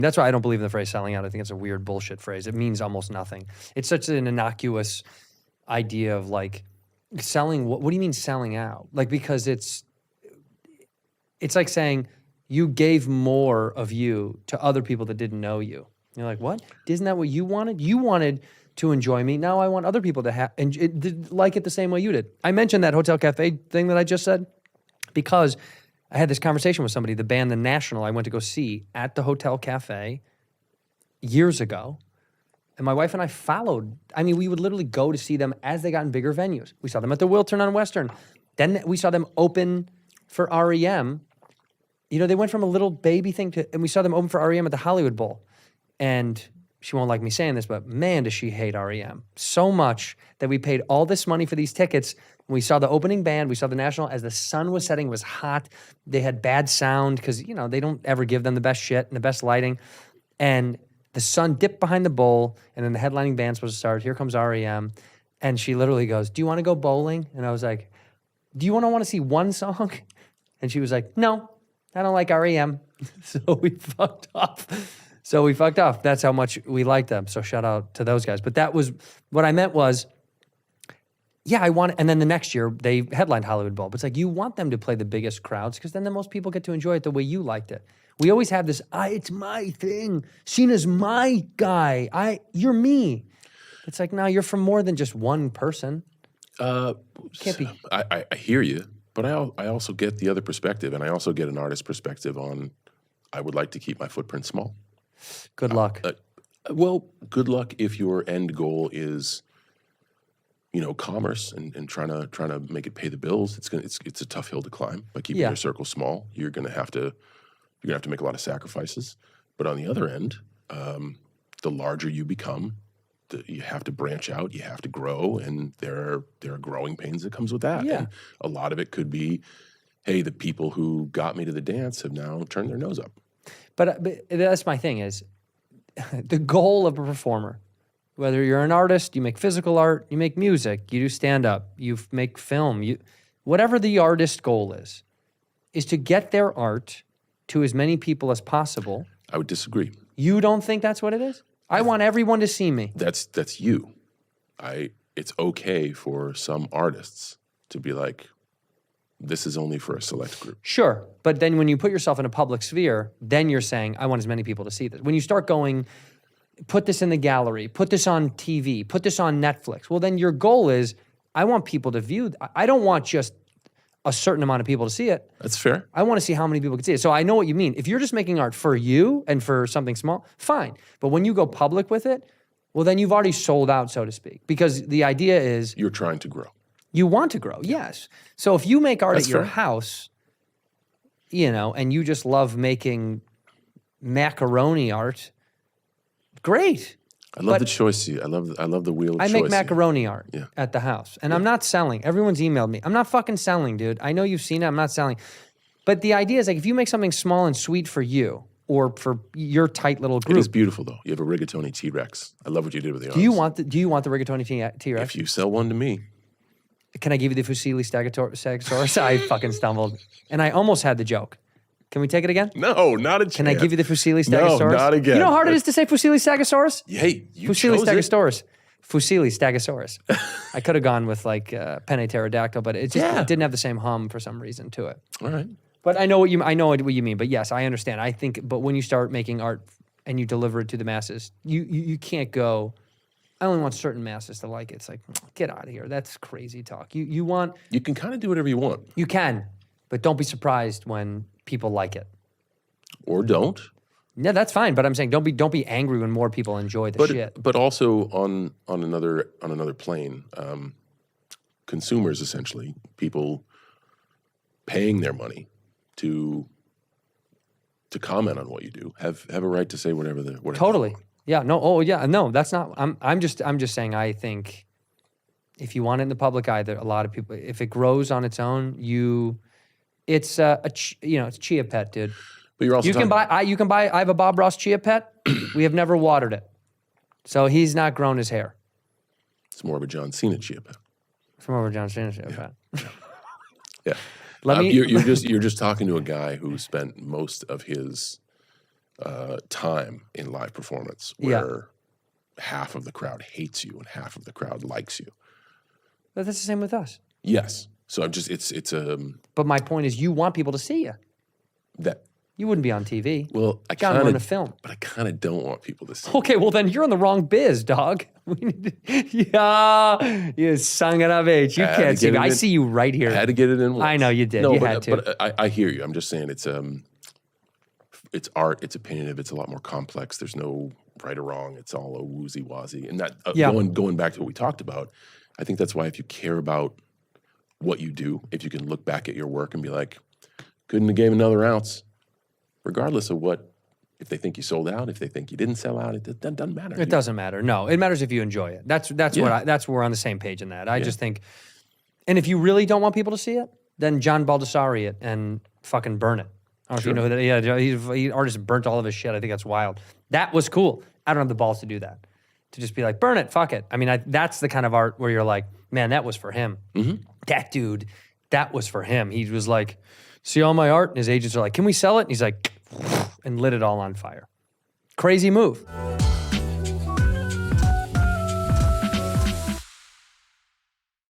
That's why I don't believe in the phrase selling out. I think it's a weird bullshit phrase. It means almost nothing. It's such an innocuous idea of like selling. What do you mean selling out? Like, because it's like saying you gave more of you to other people that didn't know you. You're like, what? Isn't that what you wanted? You wanted to enjoy me. Now I want other people to like it the same way you did. I mentioned that Hotel Cafe thing that I just said because I had this conversation with somebody, the band The National I went to go see at the Hotel Cafe years ago. And my wife and I followed. I mean, we would literally go to see them as they got in bigger venues. We saw them at the Wiltern on Western. Then we saw them open for REM. You know, they went from a little baby thing and we saw them open for REM at the Hollywood Bowl. And she won't like me saying this, but man, does she hate REM so much that we paid all this money for these tickets. We saw the opening band. We saw the National as the sun was setting. It was hot. They had bad sound because, you know, they don't ever give them the best shit and the best lighting. And the sun dipped behind the bowl, and then the headlining band's supposed to start. Here comes REM. And she literally goes, do you want to go bowling? And I was like, do you want to see one song? And she was like, no, I don't like REM. So we fucked off. That's how much we liked them. So shout out to those guys. But that was, what I meant was, yeah, I want, and then the next year they headlined Hollywood Bowl. But it's like, you want them to play the biggest crowds because then the most people get to enjoy it the way you liked it. We always have this, it's my thing. Cena's my guy. You're me. It's like, no, you're from more than just one person. Can't be. I hear you, but I also get the other perspective, and I also get an artist's perspective on, I would like to keep my footprint small. Good luck. Well, good luck if your end goal is, you know, commerce and trying to make it pay the bills. It's a tough hill to climb by keeping your circle small. You're gonna have to make a lot of sacrifices. But on the other end, the larger you become, you have to branch out. You have to grow, and there are growing pains that comes with that. Yeah. And a lot of it could be, hey, the people who got me to the dance have now turned their nose up. But that's my thing is, the goal of a performer, whether you're an artist, you make physical art, you make music, you do stand-up, you make film, whatever the artist goal is to get their art to as many people as possible. I would disagree. You don't think that's what it is? I want everyone to see me. That's you. It's okay for some artists to be like, this is only for a select group. Sure, but then when you put yourself in a public sphere, then you're saying, I want as many people to see this. When you start going, put this in the gallery, put this on TV, put this on Netflix, well, then your goal is, I want people to view. I don't want just a certain amount of people to see it. That's fair. I want to see how many people can see it. So I know what you mean. If you're just making art for you and for something small, fine. But when you go public with it, well, then you've already sold out, so to speak. Because the idea is, you're trying to grow. You want to grow, yes. So if you make art That's at your fair. house, you know, and you just love making macaroni art, great. I love the choice. I love the wheel of choice. I make macaroni art at the house, and I'm not selling. Everyone's emailed me. I'm not fucking selling, dude. I know you've seen it. I'm not selling. But the idea is, like, if you make something small and sweet for you or for your tight little group. It is beautiful, though. You have a rigatoni T-Rex. I love what you did with the arms. Do you want the rigatoni T-Rex? If you sell one to me. Can I give you the Fusilli Stegosaurus? I fucking stumbled. And I almost had the joke. Can we take it again? No, not a chance. Can I give you the Fusilli Stegosaurus? No, not again. You know how hard it is to say Fusilli Stegosaurus? Hey, you Fusilli chose Stegosaurus. Fusilli Stegosaurus. I could have gone with like Penne Pterodactyl, but it just it didn't have the same hum for some reason to it. All right. But I know what you mean. But yes, I understand. I think, but when you start making art and you deliver it to the masses, you can't go, I only want certain masses to like it. It's like, get out of here. That's crazy talk. You can kind of do whatever you want. You can, but don't be surprised when people like it. Or don't. Yeah, that's fine. But I'm saying don't be angry when more people enjoy the shit. But also on another plane, consumers, essentially, people paying their money to comment on what you do have a right to say whatever Totally. They want. Yeah, no, oh yeah, no, that's not, I'm just saying, I think if you want it in the public eye, there a lot of people, if it grows on its own, it's it's chia pet, dude. But you're also I have a Bob Ross chia pet. We have never watered it. So he's not grown his hair. It's more of a John Cena chia pet. It's more of a John Cena chia pet. Yeah. You're just talking to a guy who spent most of his time in live performance where half of the crowd hates you and half of the crowd likes you. But that's the same with us. Yes. So I'm just it's But my point is, you want people to see you. that You wouldn't be on TV. well I Gotta kind learn of to film. but I kind of don't want people to see. Okay, well then you're in the wrong biz, dog. Yeah, you son of a bitch. You I had to can't see get me. it I in. see you right here. I had to get it in once. I know you did. No, You but, had to. But I hear you. I'm just saying it's art, it's opinionative, it's a lot more complex. There's no right or wrong. It's all a woozy wazy. And that going back to what we talked about, I think that's why if you care about what you do, if you can look back at your work and be like, couldn't have gave another ounce, regardless of if they think you sold out, if they think you didn't sell out, it doesn't matter. It doesn't matter. No, it matters if you enjoy it. That's what that's where we're on the same page in that. I just think, and if you really don't want people to see it, then John Baldessari it and fucking burn it. I don't know if you know who that. Yeah, he artist burnt all of his shit. I think that's wild. That was cool. I don't have the balls to do that. To just be like, burn it, fuck it. I mean, that's the kind of art where you're like, man, that was for him. Mm-hmm. That dude, that was for him. He was like, see all my art? And his agents are like, can we sell it? And he's like, and lit it all on fire. Crazy move.